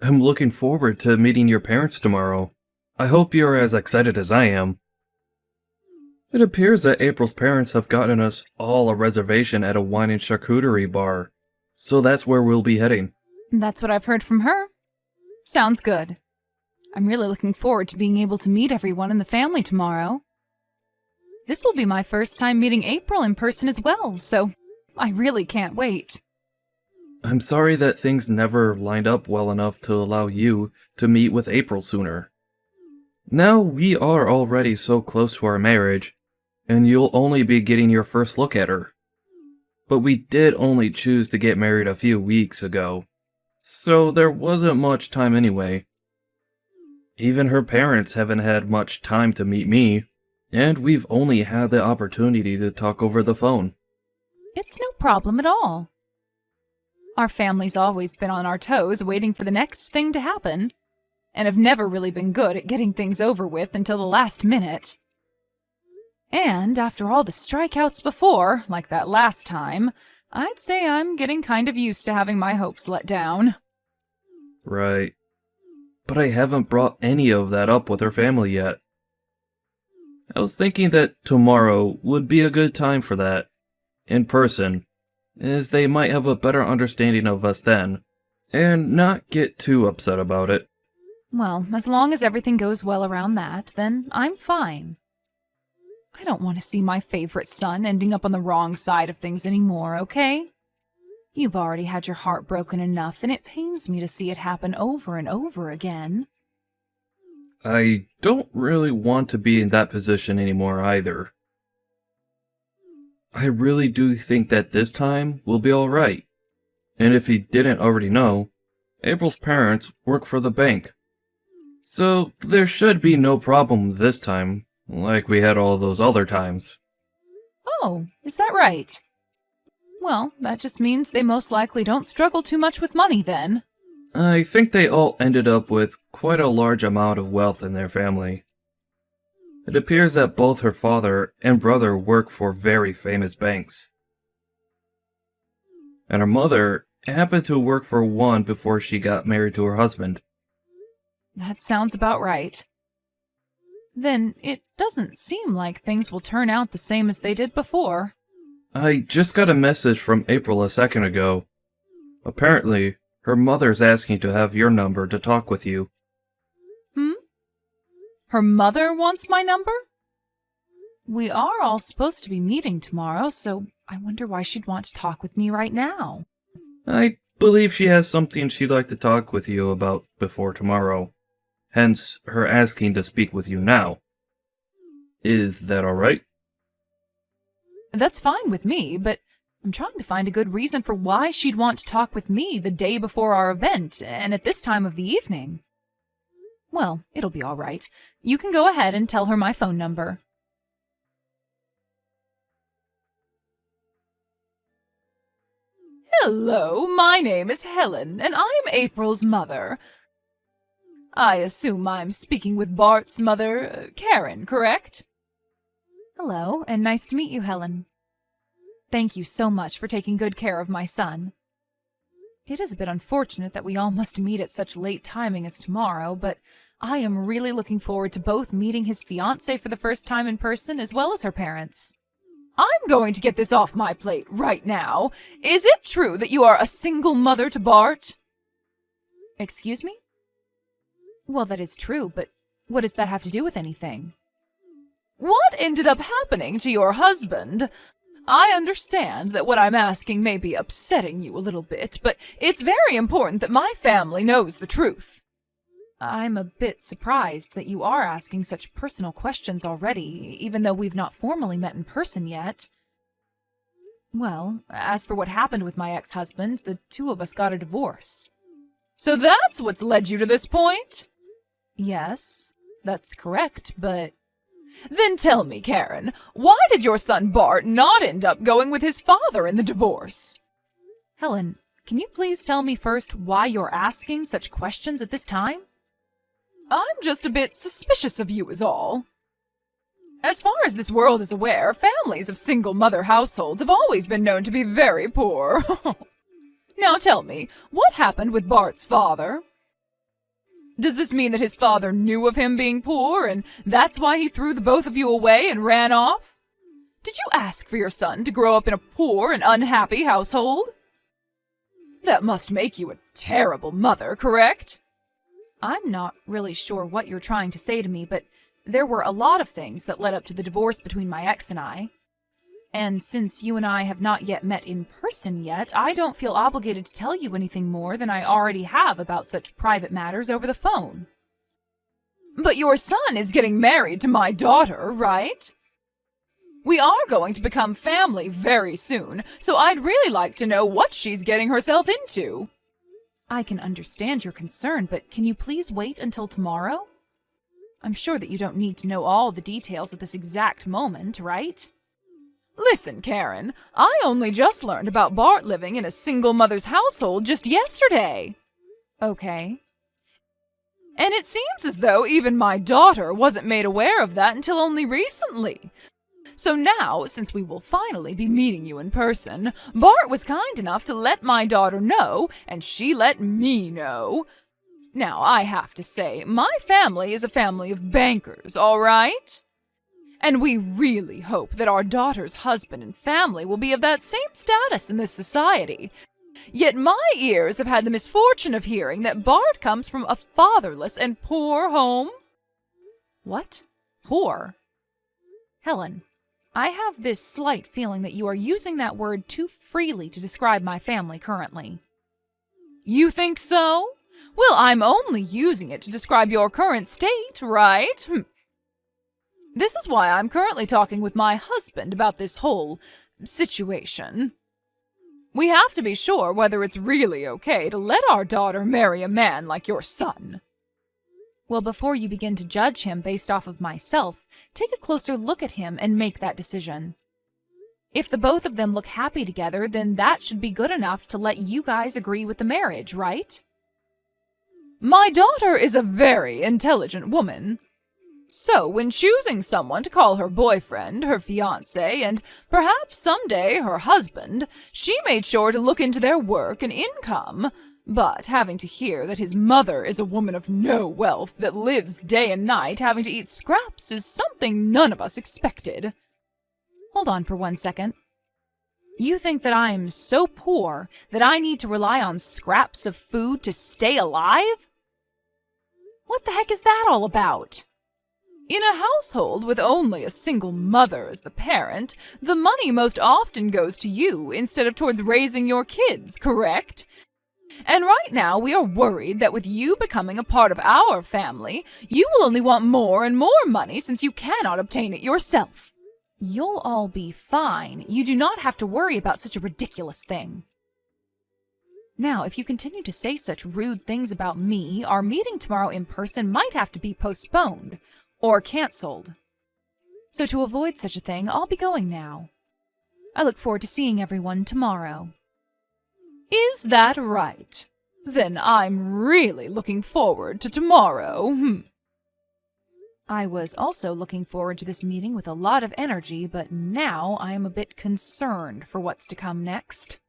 I'm looking forward to meeting your parents tomorrow. I hope you're as excited as I am. It appears that April's parents have gotten us all a reservation at a wine and charcuterie bar, so that's where we'll be heading. That's what I've heard from her. Sounds good. I'm really looking forward to being able to meet everyone in the family tomorrow. This will be my first time meeting April in person as well, so I really can't wait. I'm sorry that things never lined up well enough to allow you to meet with April sooner. Now we are already so close to our marriage, and you'll only be getting your first look at her. But we did only choose to get married a few weeks ago, so there wasn't much time anyway. Even her parents haven't had much time to meet me, and we've only had the opportunity to talk over the phone. It's no problem at all. Our family's always been on our toes waiting for the next thing to happen, and have never really been good at getting things over with until the last minute. And after all the strikeouts before, like that last time, I'd say I'm getting kind of used to having my hopes let down. Right. But I haven't brought any of that up with her family yet. I was thinking that tomorrow would be a good time for that, in person, as they might have a better understanding of us then, and not get too upset about it. Well, as long as everything goes well around that, then I'm fine. I don't want to see my favorite son ending up on the wrong side of things anymore, okay? You've already had your heart broken enough, and it pains me to see it happen over and over again. I don't really want to be in that position anymore either. I really do think that this time will be alright. And if you didn't already know, April's parents work for the bank. So there should be no problem this time, like we had all those other times. Oh, is that right? Well, that just means they most likely don't struggle too much with money then. I think they all ended up with quite a large amount of wealth in their family. It appears that both her father and brother work for very famous banks. And her mother happened to work for one before she got married to her husband. That sounds about right. Then it doesn't seem like things will turn out the same as they did before. I just got a message from April a second ago. Apparently, her mother's asking to have your number to talk with you. Her mother wants my number? We are all supposed to be meeting tomorrow, so I wonder why she'd want to talk with me right now. I believe she has something she'd like to talk with you about before tomorrow. Hence, her asking to speak with you now. Is that alright? That's fine with me, but I'm trying to find a good reason for why she'd want to talk with me the day before our event, and at this time of the evening. Well, it'll be all right. You can go ahead and tell her my phone number. Hello, my name is Helen, and I'm April's mother. I assume I'm speaking with Bart's mother, Karen, correct? Hello, and nice to meet you, Helen. Thank you so much for taking good care of my son. It is a bit unfortunate that we all must meet at such late timing as tomorrow, but I am really looking forward to both meeting his fiancée for the first time in person as well as her parents. I'm going to get this off my plate right now. Is it true that you are a single mother to Bart? Excuse me? Well, that is true, but what does that have to do with anything? What ended up happening to your husband? I understand that what I'm asking may be upsetting you a little bit, but it's very important that my family knows the truth. I'm a bit surprised that you are asking such personal questions already, even though we've not formally met in person yet. Well, as for what happened with my ex-husband, the two of us got a divorce. So that's what's led you to this point? Yes, that's correct, but... Then tell me, Karen, why did your son Bart not end up going with his father in the divorce? Helen, can you please tell me first why you're asking such questions at this time? I'm just a bit suspicious of you is all. As far as this world is aware, families of single-mother households have always been known to be very poor. Now tell me, what happened with Bart's father? Does this mean that his father knew of him being poor, and that's why he threw the both of you away and ran off? Did you ask for your son to grow up in a poor and unhappy household? That must make you a terrible mother, correct? I'm not really sure what you're trying to say to me, but there were a lot of things that led up to the divorce between my ex and I. And since you and I have not yet met in person yet, I don't feel obligated to tell you anything more than I already have about such private matters over the phone. But your son is getting married to my daughter, right? We are going to become family very soon, so I'd really like to know what she's getting herself into. I can understand your concern, but can you please wait until tomorrow? I'm sure that you don't need to know all the details at this exact moment, right? Listen, Karen, I only just learned about Bart living in a single mother's household just yesterday. Okay. And it seems as though even my daughter wasn't made aware of that until only recently. So now, since we will finally be meeting you in person, Bart was kind enough to let my daughter know, and she let me know. Now, I have to say, my family is a family of bankers, all right? And we really hope that our daughter's husband and family will be of that same status in this society. Yet my ears have had the misfortune of hearing that Bart comes from a fatherless and poor home. What? Poor? Helen, I have this slight feeling that you are using that word too freely to describe my family currently. You think so? Well, I'm only using it to describe your current state, right? This is why I'm currently talking with my husband about this whole situation. We have to be sure whether it's really okay to let our daughter marry a man like your son. Well, before you begin to judge him based off of myself, take a closer look at him and make that decision. If the both of them look happy together, then that should be good enough to let you guys agree with the marriage, right? My daughter is a very intelligent woman. So, when choosing someone to call her boyfriend, her fiancé, and perhaps someday her husband, she made sure to look into their work and income. But having to hear that his mother is a woman of no wealth that lives day and night having to eat scraps is something none of us expected. Hold on for 1 second. You think that I am so poor that I need to rely on scraps of food to stay alive? What the heck is that all about? In a household with only a single mother as the parent, the money most often goes to you instead of towards raising your kids, correct? And right now we are worried that with you becoming a part of our family, you will only want more and more money since you cannot obtain it yourself. You'll all be fine. You do not have to worry about such a ridiculous thing. Now, if you continue to say such rude things about me, our meeting tomorrow in person might have to be postponed or canceled. So to avoid such a thing, I'll be going now. I look forward to seeing everyone tomorrow. Is that right? Then I'm really looking forward to tomorrow. I was also looking forward to this meeting with a lot of energy, but now I am a bit concerned for what's to come next.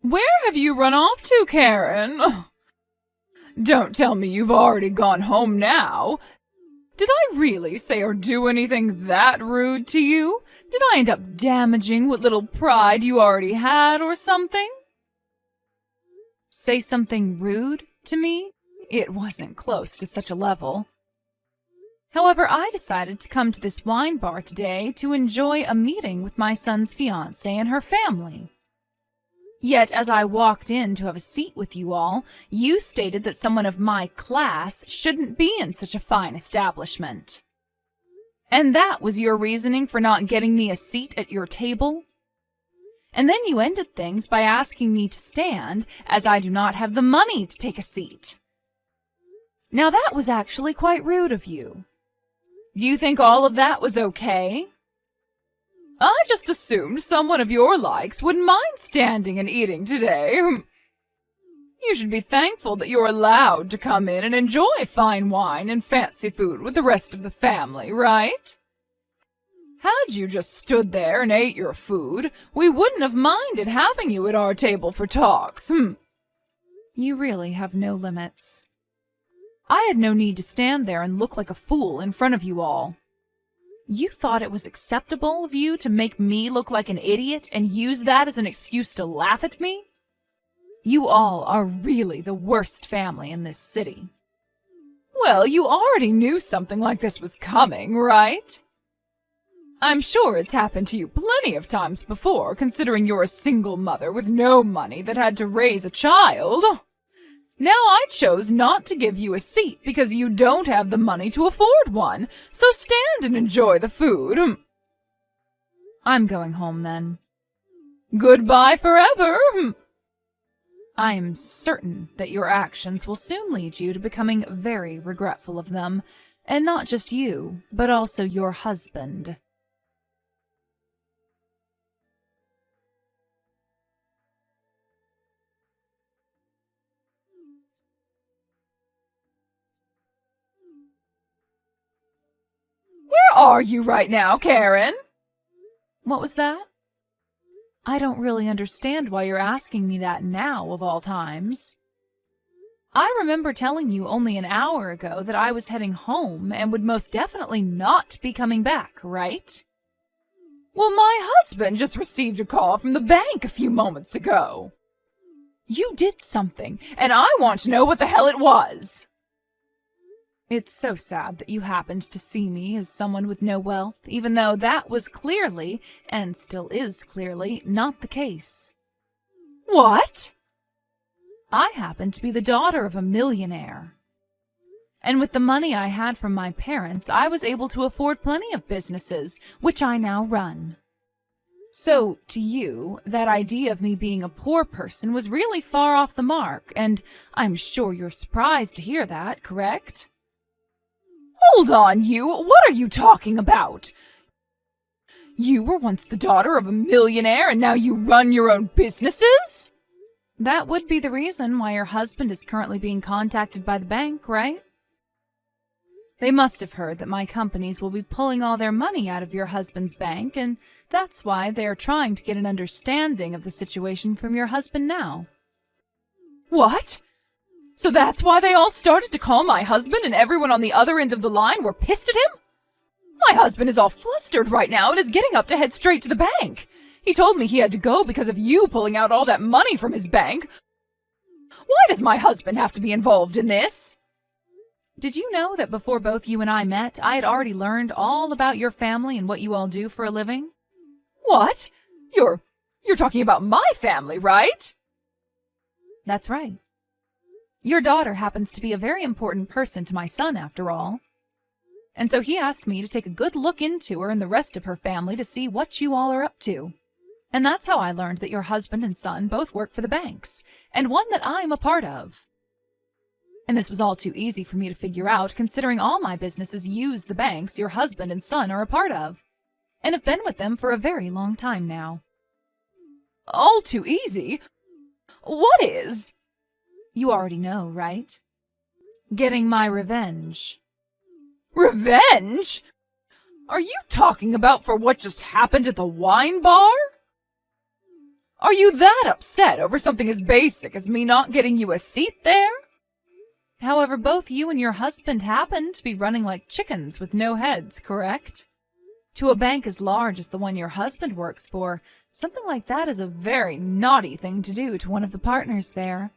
Where have you run off to, Karen? Don't tell me you've already gone home now. Did I really say or do anything that rude to you? Did I end up damaging what little pride you already had or something? Say something rude to me? It wasn't close to such a level. However, I decided to come to this wine bar today to enjoy a meeting with my son's fiancée and her family. Yet, as I walked in to have a seat with you all, you stated that someone of my class shouldn't be in such a fine establishment. And that was your reasoning for not getting me a seat at your table? And then you ended things by asking me to stand, as I do not have the money to take a seat. Now that was actually quite rude of you. Do you think all of that was okay? I just assumed someone of your likes wouldn't mind standing and eating today. You should be thankful that you're allowed to come in and enjoy fine wine and fancy food with the rest of the family, right? Had you just stood there and ate your food, we wouldn't have minded having you at our table for talks. You really have no limits. I had no need to stand there and look like a fool in front of you all. You thought it was acceptable of you to make me look like an idiot and use that as an excuse to laugh at me? You all are really the worst family in this city. Well, you already knew something like this was coming, right? I'm sure it's happened to you plenty of times before, considering you're a single mother with no money that had to raise a child. Now I chose not to give you a seat because you don't have the money to afford one, so stand and enjoy the food. I'm going home then. Goodbye forever. I am certain that your actions will soon lead you to becoming very regretful of them, and not just you, but also your husband. Where are you right now, Karen? What was that? I don't really understand why you're asking me that now, of all times. I remember telling you only an hour ago that I was heading home and would most definitely not be coming back, right? Well, my husband just received a call from the bank a few moments ago. You did something, and I want to know what the hell it was. It's so sad that you happened to see me as someone with no wealth, even though that was clearly, and still is clearly, not the case. What? I happen to be the daughter of a millionaire. And with the money I had from my parents, I was able to afford plenty of businesses, which I now run. So, to you, that idea of me being a poor person was really far off the mark, and I'm sure you're surprised to hear that, correct? Hold on, you! What are you talking about? You were once the daughter of a millionaire, and now you run your own businesses? That would be the reason why your husband is currently being contacted by the bank, right? They must have heard that my companies will be pulling all their money out of your husband's bank, and that's why they are trying to get an understanding of the situation from your husband now. What? So that's why they all started to call my husband and everyone on the other end of the line were pissed at him? My husband is all flustered right now and is getting up to head straight to the bank. He told me he had to go because of you pulling out all that money from his bank. Why does my husband have to be involved in this? Did you know that before both you and I met, I had already learned all about your family and what you all do for a living? What? You're talking about my family, right? That's right. Your daughter happens to be a very important person to my son, after all. And so he asked me to take a good look into her and the rest of her family to see what you all are up to. And that's how I learned that your husband and son both work for the banks, and one that I'm a part of. And this was all too easy for me to figure out, considering all my businesses use the banks your husband and son are a part of, and have been with them for a very long time now. All too easy? What is? You already know, right? Getting my revenge. Revenge? Are you talking about for what just happened at the wine bar? Are you that upset over something as basic as me not getting you a seat there? However, both you and your husband happen to be running like chickens with no heads, correct? To a bank as large as the one your husband works for, something like that is a very naughty thing to do to one of the partners there.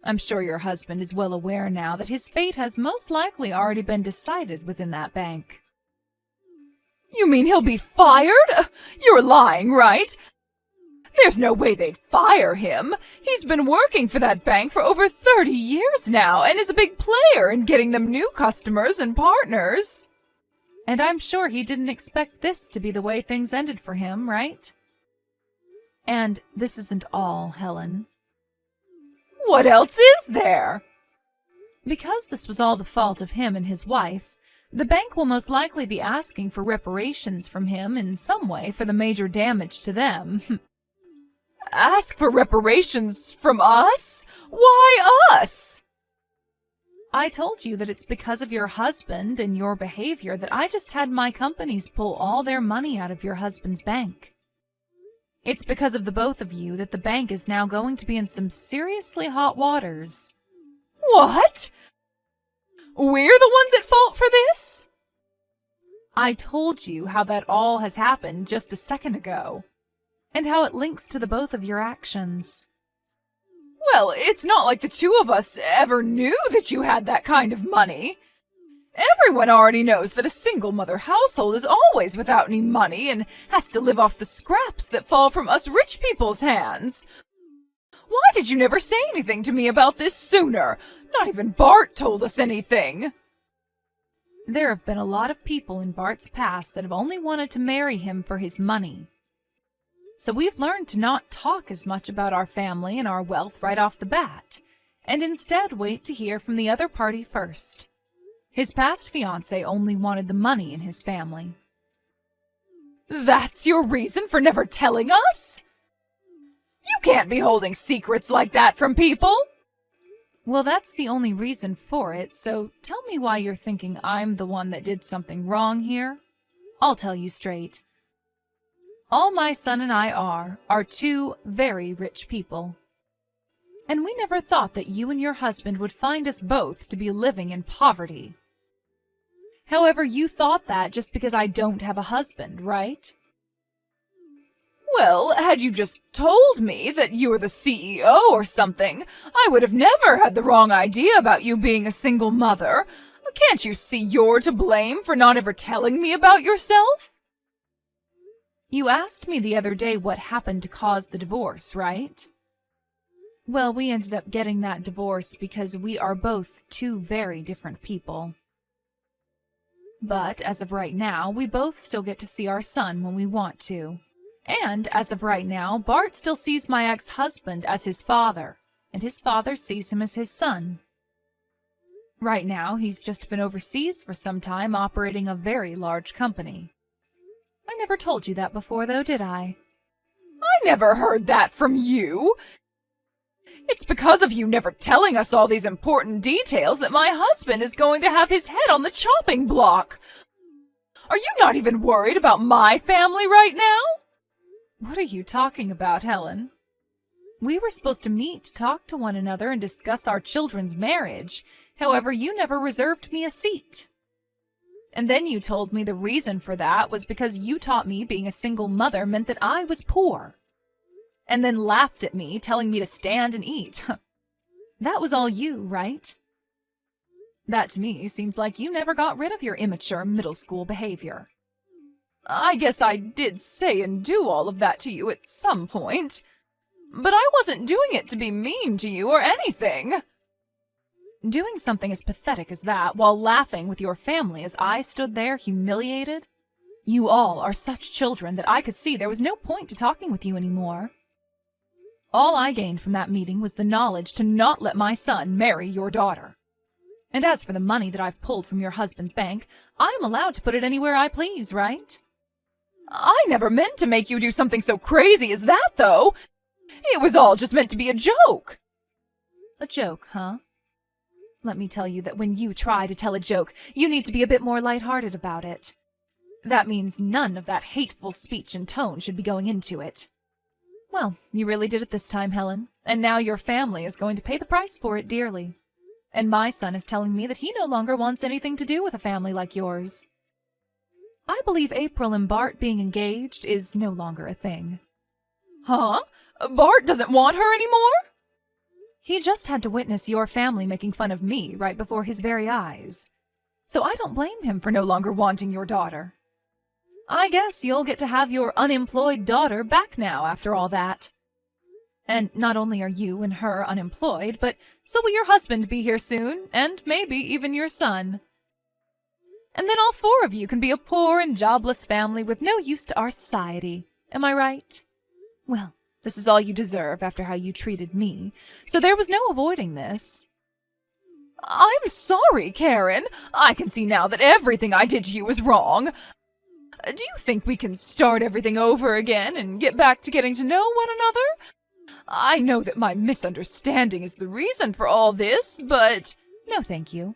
I'm sure your husband is well aware now that his fate has most likely already been decided within that bank. You mean he'll be fired? You're lying, right? There's no way they'd fire him. He's been working for that bank for over 30 years now and is a big player in getting them new customers and partners. And I'm sure he didn't expect this to be the way things ended for him, right? And this isn't all, Helen. What else is there? Because this was all the fault of him and his wife, the bank will most likely be asking for reparations from him in some way for the major damage to them. Ask for reparations from us? Why us? I told you that it's because of your husband and your behavior that I just had my companies pull all their money out of your husband's bank. It's because of the both of you that the bank is now going to be in some seriously hot waters. What? We're the ones at fault for this? I told you how that all has happened just a second ago, and how it links to the both of your actions. Well, it's not like the two of us ever knew that you had that kind of money. Everyone already knows that a single-mother household is always without any money and has to live off the scraps that fall from us rich people's hands. Why did you never say anything to me about this sooner? Not even Bart told us anything. There have been a lot of people in Bart's past that have only wanted to marry him for his money. So we've learned to not talk as much about our family and our wealth right off the bat, and instead wait to hear from the other party first. His past fiancée only wanted the money in his family. That's your reason for never telling us? You can't be holding secrets like that from people. Well, that's the only reason for it, so tell me why you're thinking I'm the one that did something wrong here. I'll tell you straight. All my son and I are two very rich people. And we never thought that you and your husband would find us both to be living in poverty. However, you thought that just because I don't have a husband, right? Well, had you just told me that you were the CEO or something, I would have never had the wrong idea about you being a single mother. Can't you see you're to blame for not ever telling me about yourself? You asked me the other day what happened to cause the divorce, right? Well, we ended up getting that divorce because we are both two very different people. But as of right now, we both still get to see our son when we want to. And as of right now, Bart still sees my ex-husband as his father, and his father sees him as his son. Right now, he's just been overseas for some time operating a very large company. I never told you that before, though, did I? I never heard that from you. It's because of you never telling us all these important details that my husband is going to have his head on the chopping block. Are you not even worried about my family right now? What are you talking about, Helen? We were supposed to meet to talk to one another and discuss our children's marriage. However, you never reserved me a seat. And then you told me the reason for that was because you taught me being a single mother meant that I was poor. And then laughed at me, telling me to stand and eat. That was all you, right? That to me seems like you never got rid of your immature middle school behavior. I guess I did say and do all of that to you at some point. But I wasn't doing it to be mean to you or anything. Doing something as pathetic as that while laughing with your family as I stood there humiliated? You all are such children that I could see there was no point to talking with you anymore. All I gained from that meeting was the knowledge to not let my son marry your daughter. And as for the money that I've pulled from your husband's bank, I'm allowed to put it anywhere I please, right? I never meant to make you do something so crazy as that, though. It was all just meant to be a joke. A joke, huh? Let me tell you that when you try to tell a joke, you need to be a bit more lighthearted about it. That means none of that hateful speech and tone should be going into it. Well, you really did it this time, Helen, and now your family is going to pay the price for it dearly. And my son is telling me that he no longer wants anything to do with a family like yours. I believe April and Bart being engaged is no longer a thing. Huh? Bart doesn't want her anymore? He just had to witness your family making fun of me right before his very eyes. So I don't blame him for no longer wanting your daughter. I guess you'll get to have your unemployed daughter back now after all that. And not only are you and her unemployed, but so will your husband be here soon, and maybe even your son. And then all four of you can be a poor and jobless family with no use to our society. Am I right? Well, this is all you deserve after how you treated me, so there was no avoiding this. I'm sorry, Karen. I can see now that everything I did to you was wrong. Do you think we can start everything over again and get back to getting to know one another? I know that my misunderstanding is the reason for all this, but No, thank you.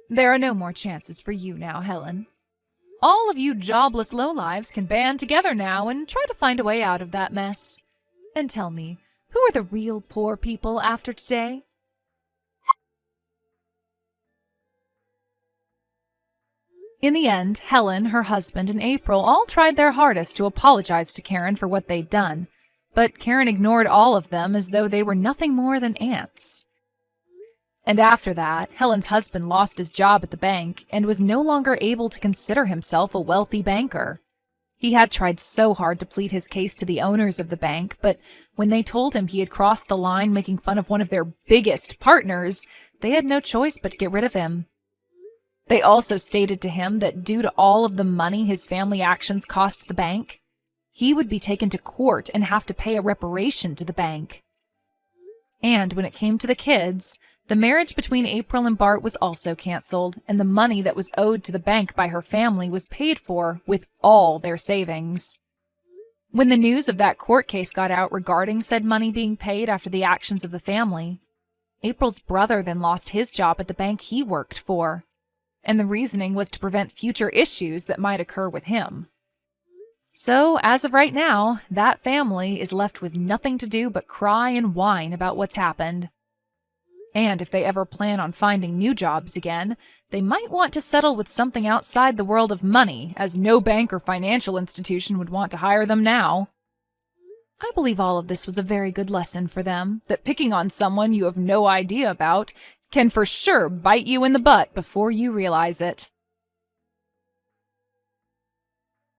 There are no more chances for you now, Helen. All of you jobless lowlives can band together now and try to find a way out of that mess. And tell me, who are the real poor people after today? In the end, Helen, her husband, and April all tried their hardest to apologize to Karen for what they'd done, but Karen ignored all of them as though they were nothing more than ants. And after that, Helen's husband lost his job at the bank and was no longer able to consider himself a wealthy banker. He had tried so hard to plead his case to the owners of the bank, but when they told him he had crossed the line making fun of one of their biggest partners, they had no choice but to get rid of him. They also stated to him that due to all of the money his family actions cost the bank, he would be taken to court and have to pay a reparation to the bank. And when it came to the kids, the marriage between April and Bart was also canceled, and the money that was owed to the bank by her family was paid for with all their savings. When the news of that court case got out regarding said money being paid after the actions of the family, April's brother then lost his job at the bank he worked for, and the reasoning was to prevent future issues that might occur with him. So, as of right now, that family is left with nothing to do but cry and whine about what's happened. And if they ever plan on finding new jobs again, they might want to settle with something outside the world of money, as no bank or financial institution would want to hire them now. I believe all of this was a very good lesson for them, that picking on someone you have no idea about can for sure bite you in the butt before you realize it.